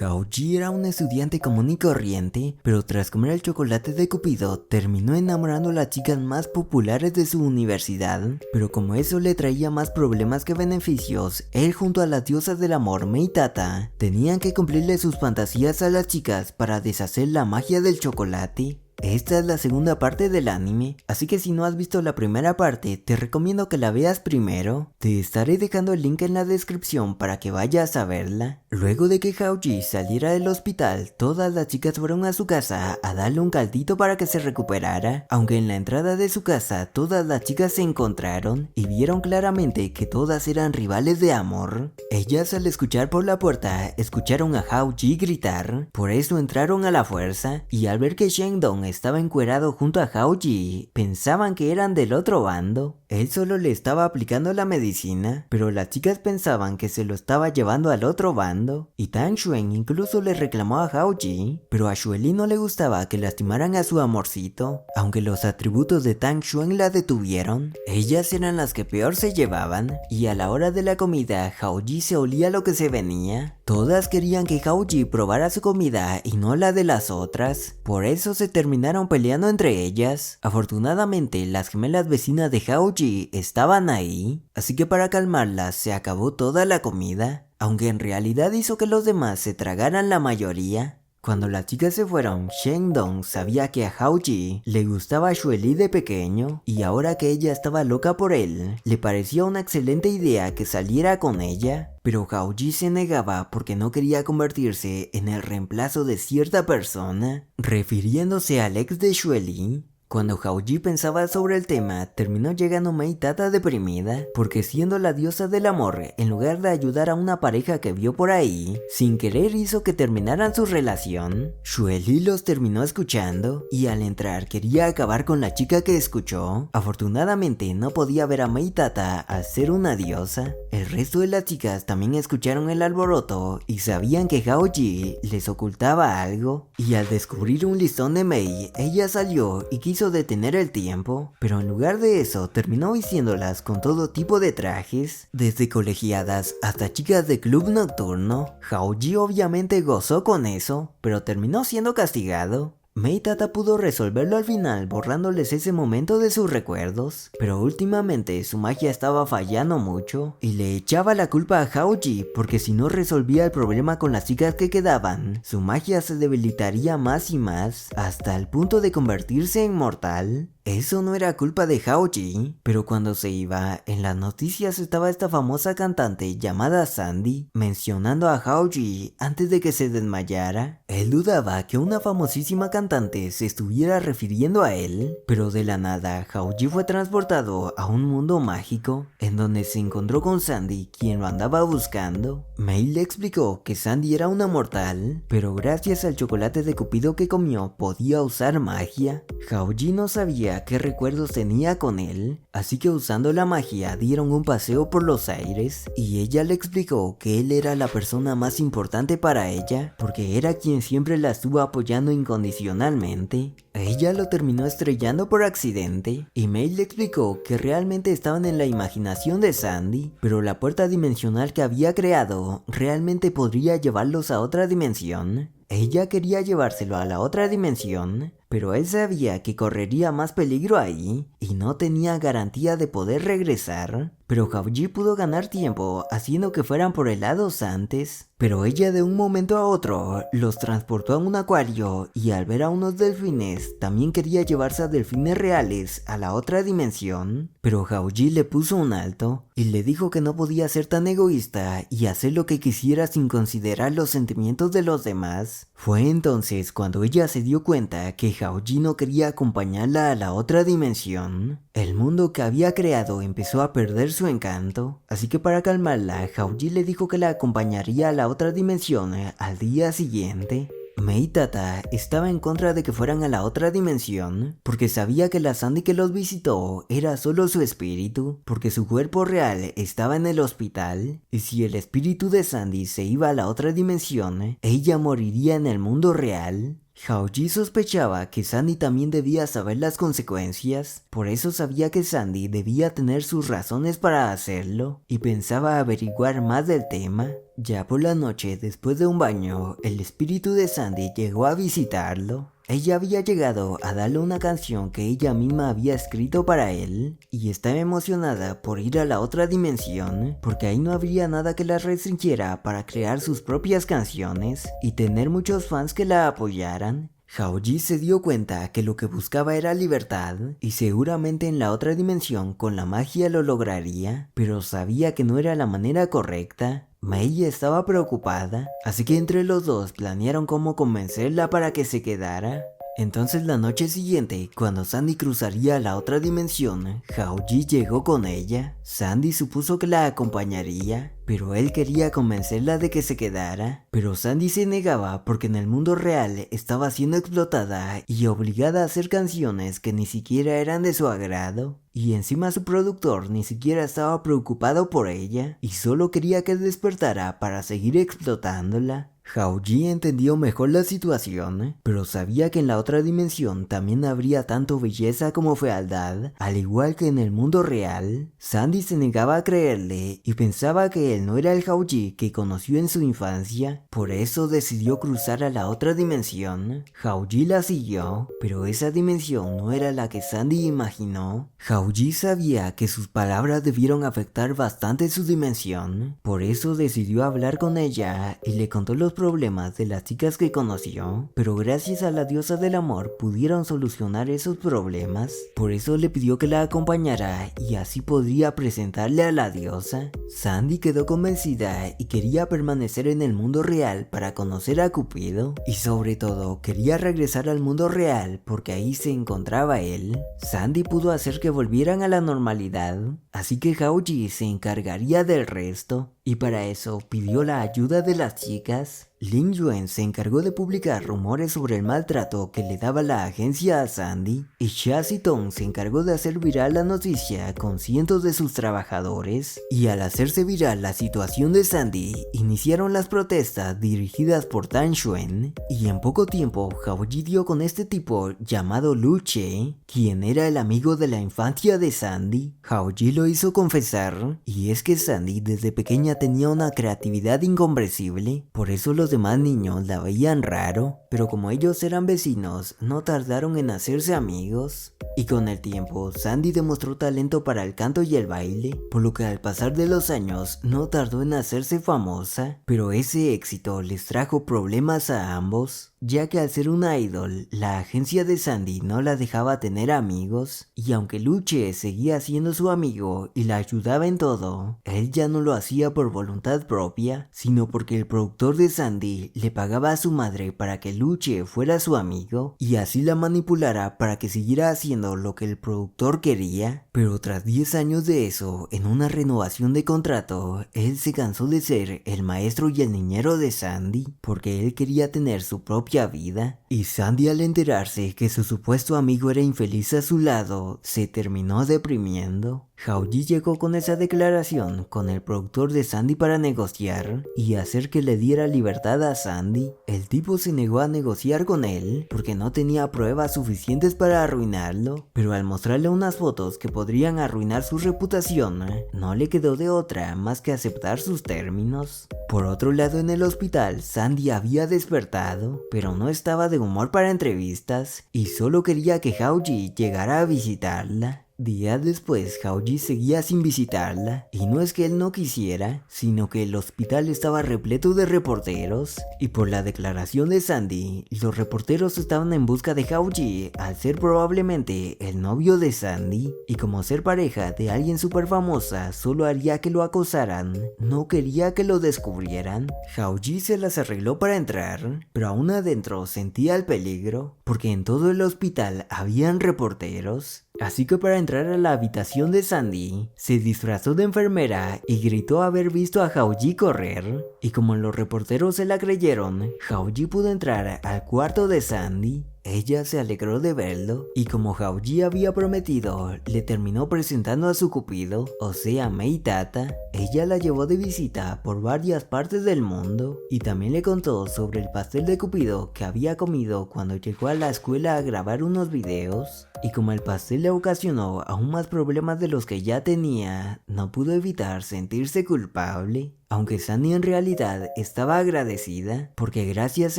Haoji era un estudiante común y corriente, pero tras comer el chocolate de Cupido, terminó enamorando a las chicas más populares de su universidad. Pero como eso le traía más problemas que beneficios, él junto a las diosas del amor Meitata, tenían que cumplirle sus fantasías a las chicas para deshacer la magia del chocolate. Esta es la segunda parte del anime, así que si no has visto la primera parte, te recomiendo que la veas primero. Te estaré dejando el link en la descripción para que vayas a verla. Luego de que Haoji saliera del hospital, todas las chicas fueron a su casa a darle un caldito para que se recuperara, aunque en la entrada de su casa todas las chicas se encontraron y vieron claramente que todas eran rivales de amor. Ellas al escuchar por la puerta, escucharon a Haoji gritar, por eso entraron a la fuerza, y al ver que Shendong estaba encuerado junto a Haoji, pensaban que eran del otro bando. Él solo le estaba aplicando la medicina, pero las chicas pensaban que se lo estaba llevando al otro bando, y Tang Xuan incluso le reclamó a Haoji, pero a Xueli no le gustaba que lastimaran a su amorcito. Aunque los atributos de Tang Xuan la detuvieron, ellas eran las que peor se llevaban, y a la hora de la comida, Haoji se olía lo que se venía. Todas querían que Haoji probara su comida y no la de las otras, por eso se terminaron peleando entre ellas. Afortunadamente, las gemelas vecinas de Haoji estaban ahí, así que para calmarlas se acabó toda la comida, aunque en realidad hizo que los demás se tragaran la mayoría. Cuando las chicas se fueron, Shendong sabía que a Haoji le gustaba Xueli de pequeño, y ahora que ella estaba loca por él, le parecía una excelente idea que saliera con ella. Pero Haoji se negaba porque no quería convertirse en el reemplazo de cierta persona, refiriéndose al ex de Xueli. Cuando Haoji pensaba sobre el tema, terminó llegando Meitata deprimida, porque siendo la diosa del amor, en lugar de ayudar a una pareja que vio por ahí, sin querer hizo que terminaran su relación. Xueli los terminó escuchando, y al entrar quería acabar con la chica que escuchó. Afortunadamente no podía ver a Meitata al ser una diosa. El resto de las chicas también escucharon el alboroto, y sabían que Haoji les ocultaba algo, y al descubrir un listón de Mei, ella salió y quiso detener el tiempo, pero en lugar de eso terminó vistiéndolas con todo tipo de trajes, desde colegiadas hasta chicas de club nocturno. Haoji obviamente gozó con eso, pero terminó siendo castigado. Meitata pudo resolverlo al final borrándoles ese momento de sus recuerdos, pero últimamente su magia estaba fallando mucho y le echaba la culpa a Haoji porque si no resolvía el problema con las chicas que quedaban, su magia se debilitaría más y más hasta el punto de convertirse en mortal. Eso no era culpa de Haoji, pero cuando se iba, en las noticias estaba esta famosa cantante llamada Sandy, mencionando a Haoji antes de que se desmayara. Él dudaba que una famosísima cantante se estuviera refiriendo a él, pero de la nada, Haoji fue transportado a un mundo mágico, en donde se encontró con Sandy, quien lo andaba buscando. Mei le explicó que Sandy era una mortal, pero gracias al chocolate de Cupido que comió, podía usar magia. Haoji no sabía qué recuerdos tenía con él, así que usando la magia dieron un paseo por los aires y ella le explicó que él era la persona más importante para ella porque era quien siempre la estuvo apoyando incondicionalmente. Ella lo terminó estrellando por accidente y Mei le explicó que realmente estaban en la imaginación de Sandy, pero la puerta dimensional que había creado realmente podría llevarlos a otra dimensión. Ella quería llevárselo a la otra dimensión, pero él sabía que correría más peligro ahí y no tenía garantía de poder regresar. Pero Haoji pudo ganar tiempo haciendo que fueran por helados antes, pero ella de un momento a otro los transportó a un acuario y al ver a unos delfines también quería llevarse a delfines reales a la otra dimensión, pero Haoji le puso un alto y le dijo que no podía ser tan egoísta y hacer lo que quisiera sin considerar los sentimientos de los demás. Fue entonces cuando ella se dio cuenta que Haoji no quería acompañarla a la otra dimensión. El mundo que había creado empezó a perder su encanto, así que para calmarla, Haoji le dijo que la acompañaría a la otra dimensión al día siguiente. Meitata estaba en contra de que fueran a la otra dimensión, porque sabía que la Sandy que los visitó era solo su espíritu, porque su cuerpo real estaba en el hospital, y si el espíritu de Sandy se iba a la otra dimensión, ella moriría en el mundo real. Hao-ji sospechaba que Sandy también debía saber las consecuencias, por eso sabía que Sandy debía tener sus razones para hacerlo, y pensaba averiguar más del tema. Ya por la noche, después de un baño, el espíritu de Sandy llegó a visitarlo. Ella había llegado a darle una canción que ella misma había escrito para él, y estaba emocionada por ir a la otra dimensión, porque ahí no habría nada que la restringiera para crear sus propias canciones y tener muchos fans que la apoyaran. Hao-ji se dio cuenta que lo que buscaba era libertad, y seguramente en la otra dimensión con la magia lo lograría, pero sabía que no era la manera correcta. Mei estaba preocupada, así que entre los dos planearon cómo convencerla para que se quedara. Entonces la noche siguiente, cuando Sandy cruzaría a la otra dimensión, Hao-ji llegó con ella. Sandy supuso que la acompañaría, pero él quería convencerla de que se quedara. Pero Sandy se negaba porque en el mundo real estaba siendo explotada y obligada a hacer canciones que ni siquiera eran de su agrado. Y encima su productor ni siquiera estaba preocupado por ella y solo quería que despertara para seguir explotándola. Hao-ji entendió mejor la situación, pero sabía que en la otra dimensión también habría tanto belleza como fealdad, al igual que en el mundo real. Sandy se negaba a creerle y pensaba que él no era el Hao-ji que conoció en su infancia, por eso decidió cruzar a la otra dimensión. Hao-ji la siguió, pero esa dimensión no era la que Sandy imaginó. Hao-ji sabía que sus palabras debieron afectar bastante su dimensión, por eso decidió hablar con ella y le contó los problemas de las chicas que conoció, pero gracias a la diosa del amor pudieron solucionar esos problemas. Por eso le pidió que la acompañara y así podría presentarle a la diosa. Sandy quedó convencida y quería permanecer en el mundo real para conocer a Cupido, y sobre todo quería regresar al mundo real porque ahí se encontraba él. Sandy pudo hacer que volvieran a la normalidad, así que Hao-ji se encargaría del resto, y para eso pidió la ayuda de las chicas. Lin Yuen se encargó de publicar rumores sobre el maltrato que le daba la agencia a Sandy, y Xia Zitong se encargó de hacer viral la noticia con cientos de sus trabajadores, y al hacerse viral la situación de Sandy, iniciaron las protestas dirigidas por Tan Xuan, y en poco tiempo Hao-ji dio con este tipo llamado Lu Che, quien era el amigo de la infancia de Sandy. Hao-ji lo hizo confesar, y es que Sandy desde pequeña tenía una creatividad incomprensible, por eso los demás niños la veían raro, pero como ellos eran vecinos, no tardaron en hacerse amigos. Y con el tiempo, Sandy demostró talento para el canto y el baile, por lo que al pasar de los años no tardó en hacerse famosa, pero ese éxito les trajo problemas a ambos, ya que al ser una idol, la agencia de Sandy no la dejaba tener amigos, y aunque Lu Che seguía siendo su amigo y la ayudaba en todo, él ya no lo hacía por voluntad propia, sino porque el productor de Sandy le pagaba a su madre para que Lu Che fuera su amigo y así la manipulara para que siguiera haciendo lo que el productor quería. Pero tras 10 años de eso, en una renovación de contrato, él se cansó de ser el maestro y el niñero de Sandy, porque él quería tener su propia vida, y Sandy, al enterarse que su supuesto amigo era infeliz a su lado, se terminó deprimiendo. Hao-ji llegó con esa declaración con el productor de Sandy para negociar y hacer que le diera libertad a Sandy. El tipo se negó a negociar con él porque no tenía pruebas suficientes para arruinarlo, pero al mostrarle unas fotos que podrían arruinar su reputación, no le quedó de otra más que aceptar sus términos. Por otro lado, en el hospital, Sandy había despertado, pero no estaba de humor para entrevistas y solo quería que Hao-ji llegara a visitarla. Días después, Hao-ji seguía sin visitarla, y no es que él no quisiera, sino que el hospital estaba repleto de reporteros, y por la declaración de Sandy, los reporteros estaban en busca de Hao-ji al ser probablemente el novio de Sandy, y como ser pareja de alguien súper famosa solo haría que lo acosaran, no quería que lo descubrieran. Hao-ji se las arregló para entrar, pero aún adentro sentía el peligro, porque en todo el hospital habían reporteros. Así que para entrar a la habitación de Sandy, se disfrazó de enfermera y gritó haber visto a Hao-ji correr, y como los reporteros se la creyeron, Hao-ji pudo entrar al cuarto de Sandy. Ella se alegró de verlo y como Hao-ji había prometido, le terminó presentando a su cupido, o sea Meitata. Ella la llevó de visita por varias partes del mundo y también le contó sobre el pastel de cupido que había comido cuando llegó a la escuela a grabar unos videos. Y como el pastel le ocasionó aún más problemas de los que ya tenía, no pudo evitar sentirse culpable. Aunque Sandy en realidad estaba agradecida, porque gracias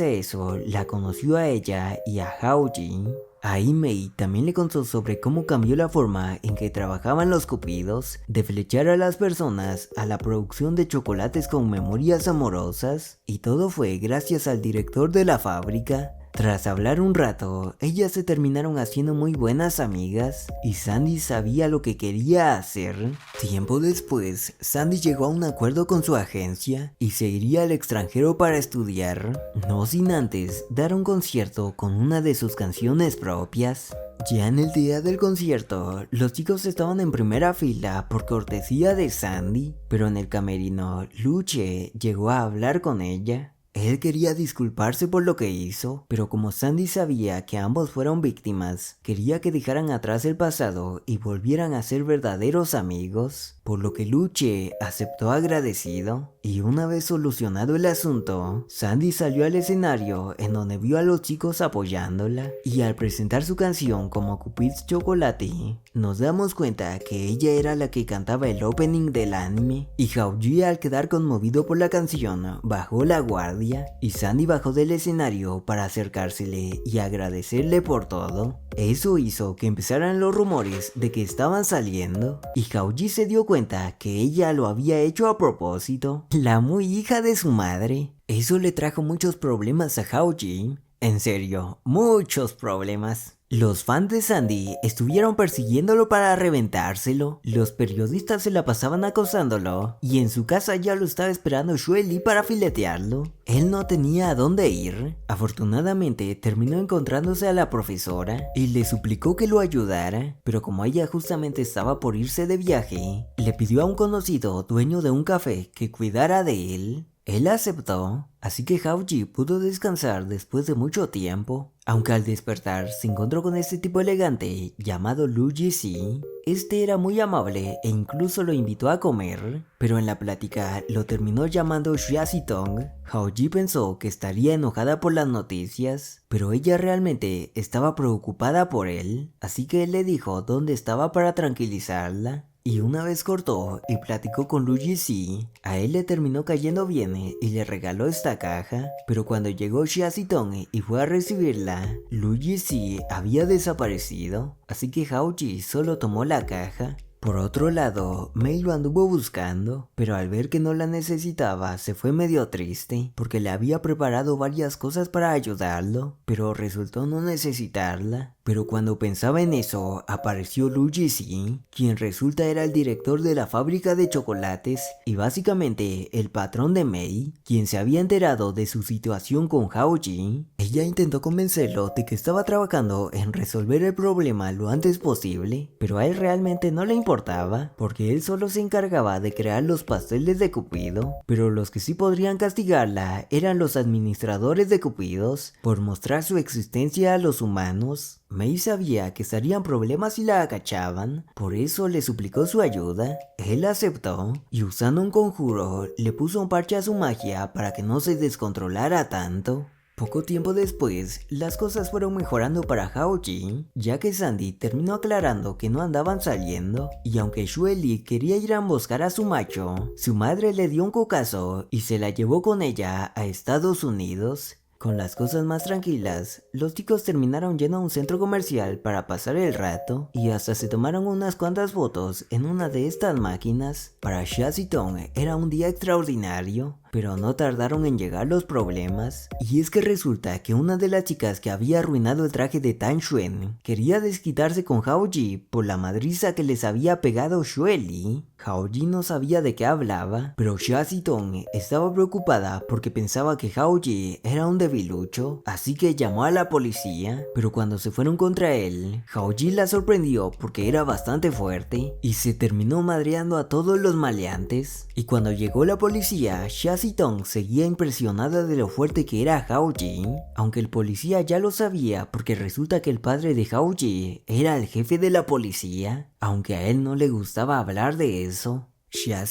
a eso la conoció a ella y a Hao-ji. Ahí Mei también le contó sobre cómo cambió la forma en que trabajaban los cupidos, de flechar a las personas a la producción de chocolates con memorias amorosas, y todo fue gracias al director de la fábrica. Tras hablar un rato, ellas se terminaron haciendo muy buenas amigas y Sandy sabía lo que quería hacer. Tiempo después, Sandy llegó a un acuerdo con su agencia y se iría al extranjero para estudiar, no sin antes dar un concierto con una de sus canciones propias. Ya en el día del concierto, los chicos estaban en primera fila por cortesía de Sandy, pero en el camerino, Luche llegó a hablar con ella. Él quería disculparse por lo que hizo, pero como Sandy sabía que ambos fueron víctimas, quería que dejaran atrás el pasado y volvieran a ser verdaderos amigos, por lo que Luche aceptó agradecido. Y una vez solucionado el asunto, Sandy salió al escenario en donde vio a los chicos apoyándola, y al presentar su canción como Cupid's Chocolate, nos damos cuenta que ella era la que cantaba el opening del anime, y Hao-ji al quedar conmovido por la canción bajó la guardia, y Sandy bajó del escenario para acercársele y agradecerle por todo. Eso hizo que empezaran los rumores de que estaban saliendo, y Hao-ji se dio cuenta que ella lo había hecho a propósito, la muy hija de su madre. Eso le trajo muchos problemas a Hao-ji, en serio, muchos problemas. Los fans de Sandy estuvieron persiguiéndolo para reventárselo, los periodistas se la pasaban acosándolo y en su casa ya lo estaba esperando Xue Li para filetearlo. Él no tenía a dónde ir. Afortunadamente terminó encontrándose a la profesora y le suplicó que lo ayudara, pero como ella justamente estaba por irse de viaje, le pidió a un conocido dueño de un café que cuidara de él. Él aceptó, así que Hao-ji pudo descansar después de mucho tiempo, aunque al despertar se encontró con este tipo elegante llamado Lu Ji-si. Este era muy amable e incluso lo invitó a comer, pero en la plática lo terminó llamando Xia-si-tong. Hao-ji pensó que estaría enojada por las noticias, pero ella realmente estaba preocupada por él, así que él le dijo dónde estaba para tranquilizarla. Y una vez cortó y platicó con Lu Ji-si, a él le terminó cayendo bien y le regaló esta caja, pero cuando llegó Xia-si-tong y fue a recibirla, Lu Ji-si había desaparecido, así que Hao-ji solo tomó la caja. Por otro lado, Mei lo anduvo buscando, pero al ver que no la necesitaba se fue medio triste, porque le había preparado varias cosas para ayudarlo, pero resultó no necesitarla. Pero cuando pensaba en eso, apareció Lu Ji-si, quien resulta era el director de la fábrica de chocolates y básicamente el patrón de Mei, quien se había enterado de su situación con Hao-ji. Ella intentó convencerlo de que estaba trabajando en resolver el problema lo antes posible, pero a él realmente no le importaba, porque él solo se encargaba de crear los pasteles de Cupido, pero los que sí podrían castigarla eran los administradores de Cupidos por mostrar su existencia a los humanos. Mei sabía que estarían problemas si la acachaban, por eso le suplicó su ayuda. Él aceptó y usando un conjuro le puso un parche a su magia para que no se descontrolara tanto. Poco tiempo después, las cosas fueron mejorando para Hao-ji, ya que Sandy terminó aclarando que no andaban saliendo, y aunque Xue Li quería ir a emboscar a su macho, su madre le dio un cocazo y se la llevó con ella a Estados Unidos. Con las cosas más tranquilas, los chicos terminaron yendo a un centro comercial para pasar el rato y hasta se tomaron unas cuantas fotos en una de estas máquinas. Para Xia-si-tong era un día extraordinario, pero no tardaron en llegar los problemas, y es que resulta que una de las chicas que había arruinado el traje de Tan Xuan quería desquitarse con Hao-ji por la madriza que les había pegado Xue Li. Hao-ji no sabía de qué hablaba, pero Xia-si-tong estaba preocupada porque pensaba que Hao-ji era un debilucho, así que llamó a la policía, pero cuando se fueron contra él, Hao-ji la sorprendió porque era bastante fuerte y se terminó madreando a todos los maleantes, y cuando llegó la policía, Xia Xia seguía impresionada de lo fuerte que era Hao Ji, aunque el policía ya lo sabía porque resulta que el padre de Hao Ji era el jefe de la policía, aunque a él no le gustaba hablar de eso. Xia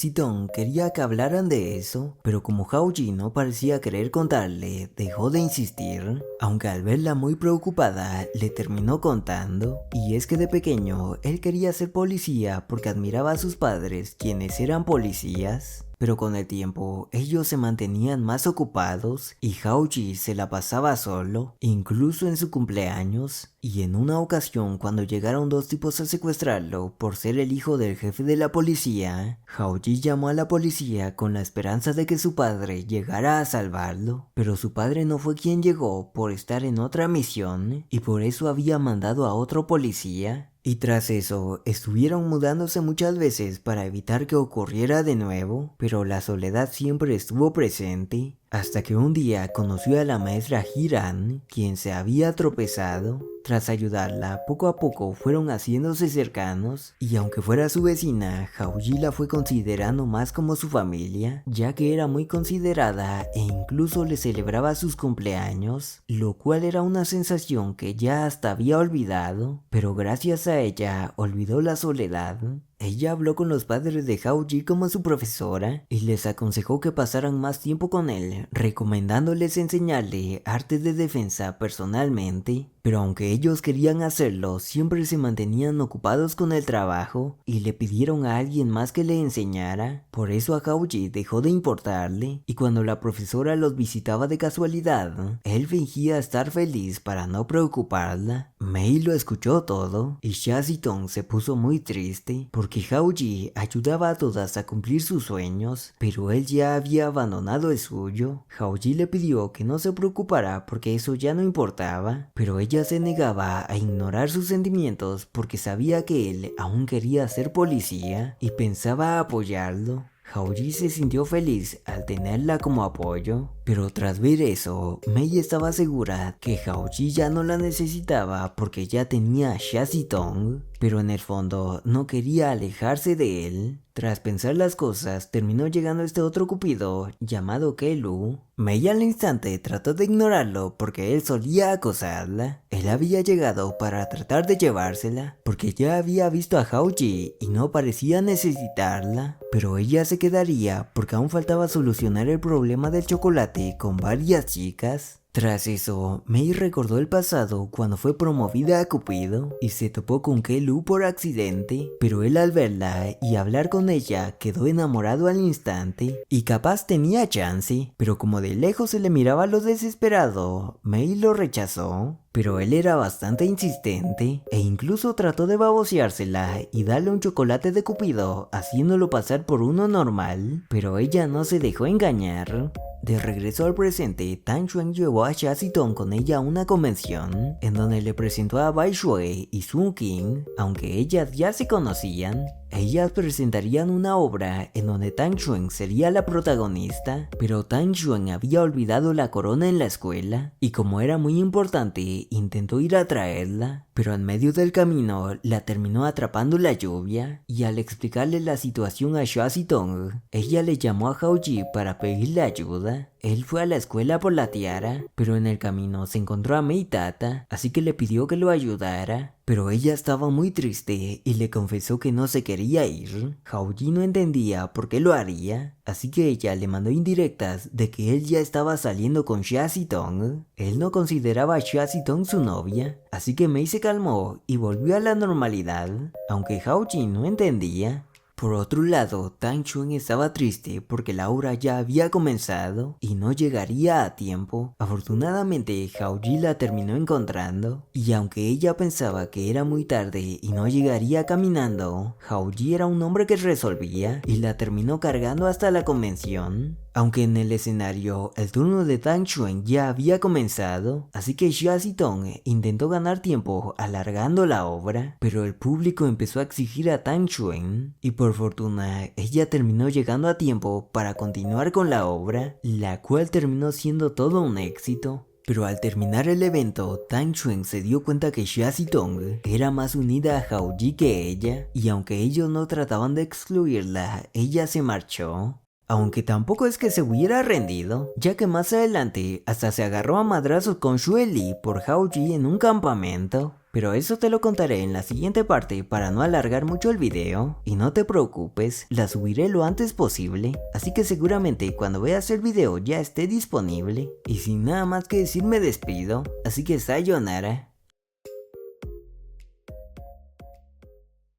quería que hablaran de eso, pero como Hao Ji no parecía querer contarle, dejó de insistir, aunque al verla muy preocupada, le terminó contando. Y es que de pequeño, él quería ser policía porque admiraba a sus padres, quienes eran policías. Pero con el tiempo, ellos se mantenían más ocupados y Hao Ji se la pasaba solo, incluso en su cumpleaños. Y en una ocasión, cuando llegaron dos tipos a secuestrarlo por ser el hijo del jefe de la policía, Hao Ji llamó a la policía con la esperanza de que su padre llegara a salvarlo. Pero su padre no fue quien llegó por estar en otra misión y por eso había mandado a otro policía. Y tras eso, estuvieron mudándose muchas veces para evitar que ocurriera de nuevo, pero la soledad siempre estuvo presente, hasta que un día conoció a la maestra Hiran, quien se había tropezado. Tras ayudarla, poco a poco fueron haciéndose cercanos, y aunque fuera su vecina, Hao Ji la fue considerando más como su familia, ya que era muy considerada e incluso le celebraba sus cumpleaños, lo cual era una sensación que ya hasta había olvidado, pero gracias a ella olvidó la soledad. Ella habló con los padres de Hao Ji como su profesora y les aconsejó que pasaran más tiempo con él, recomendándoles enseñarle artes de defensa personalmente. Pero aunque ellos querían hacerlo, siempre se mantenían ocupados con el trabajo y le pidieron a alguien más que le enseñara. Por eso a Hao Ji dejó de importarle, y cuando la profesora los visitaba de casualidad, él fingía estar feliz para no preocuparla. Mei lo escuchó todo y Xia Zitong se puso muy triste porque Hao Ji ayudaba a todas a cumplir sus sueños, pero él ya había abandonado el suyo. Hao Ji le pidió que no se preocupara porque eso ya no importaba, pero ella se negaba a ignorar sus sentimientos porque sabía que él aún quería ser policía y pensaba apoyarlo. Hao Ji se sintió feliz al tenerla como apoyo, pero tras ver eso, Mei estaba segura que Hao Ji ya no la necesitaba porque ya tenía a Xia Zitong, pero en el fondo no quería alejarse de él. Tras pensar las cosas, terminó llegando este otro cupido llamado Kelu. Mei al instante trató de ignorarlo porque él solía acosarla. Él había llegado para tratar de llevársela porque ya había visto a Hao Ji y no parecía necesitarla, pero ella se quedaría porque aún faltaba solucionar el problema del chocolate con varias chicas. Tras eso, Mei recordó el pasado cuando fue promovida a Cupido y se topó con Kelu por accidente, pero él al verla y hablar con ella quedó enamorado al instante y capaz tenía chance, pero como de lejos se le miraba lo desesperado, Mei lo rechazó. Pero él era bastante insistente e incluso trató de baboseársela y darle un chocolate de Cupido haciéndolo pasar por uno normal, pero ella no se dejó engañar. De regreso al presente, Tang Xuan llevó a Xia Zitong con ella a una convención en donde le presentó a Bai Shui y Sun Qing, aunque ellas ya se conocían. Ellas presentarían una obra en donde Tang Xuan sería la protagonista, pero Tang Xuan había olvidado la corona en la escuela y como era muy importante intentó ir a traerla, pero en medio del camino la terminó atrapando la lluvia y al explicarle la situación a Xia Zitong, ella le llamó a Hao Ji para pedirle ayuda. Él fue a la escuela por la tiara, pero en el camino se encontró a Mei Tata, así que le pidió que lo ayudara. Pero ella estaba muy triste y le confesó que no se quería ir. Hao Ji no entendía por qué lo haría, así que ella le mandó indirectas de que él ya estaba saliendo con Xia Zitong. Él no consideraba a Xia Zitong su novia, así que Mei se calmó y volvió a la normalidad, aunque Hao Ji no entendía. Por otro lado, Tang Xuan estaba triste porque la obra ya había comenzado y no llegaría a tiempo. Afortunadamente, Hao Ji la terminó encontrando y aunque ella pensaba que era muy tarde y no llegaría caminando, Hao Ji era un hombre que resolvía y la terminó cargando hasta la convención. Aunque en el escenario el turno de Tang Xuan ya había comenzado, así que Xia Zitong intentó ganar tiempo alargando la obra, pero el público empezó a exigir a Tang Xuan y por fortuna ella terminó llegando a tiempo para continuar con la obra, la cual terminó siendo todo un éxito. Pero al terminar el evento, Tang Xuan se dio cuenta que Xia Zitong era más unida a Hao Ji que ella, y aunque ellos no trataban de excluirla, ella se marchó. aunque tampoco es que se hubiera rendido, ya que más adelante hasta se agarró a madrazos con Xue Li por Hao Ji en un campamento. Pero eso te lo contaré en la siguiente parte para no alargar mucho el video. Y no te preocupes, la subiré lo antes posible, así que seguramente cuando veas el video ya esté disponible. Y sin nada más que decir me despido, así que sayonara.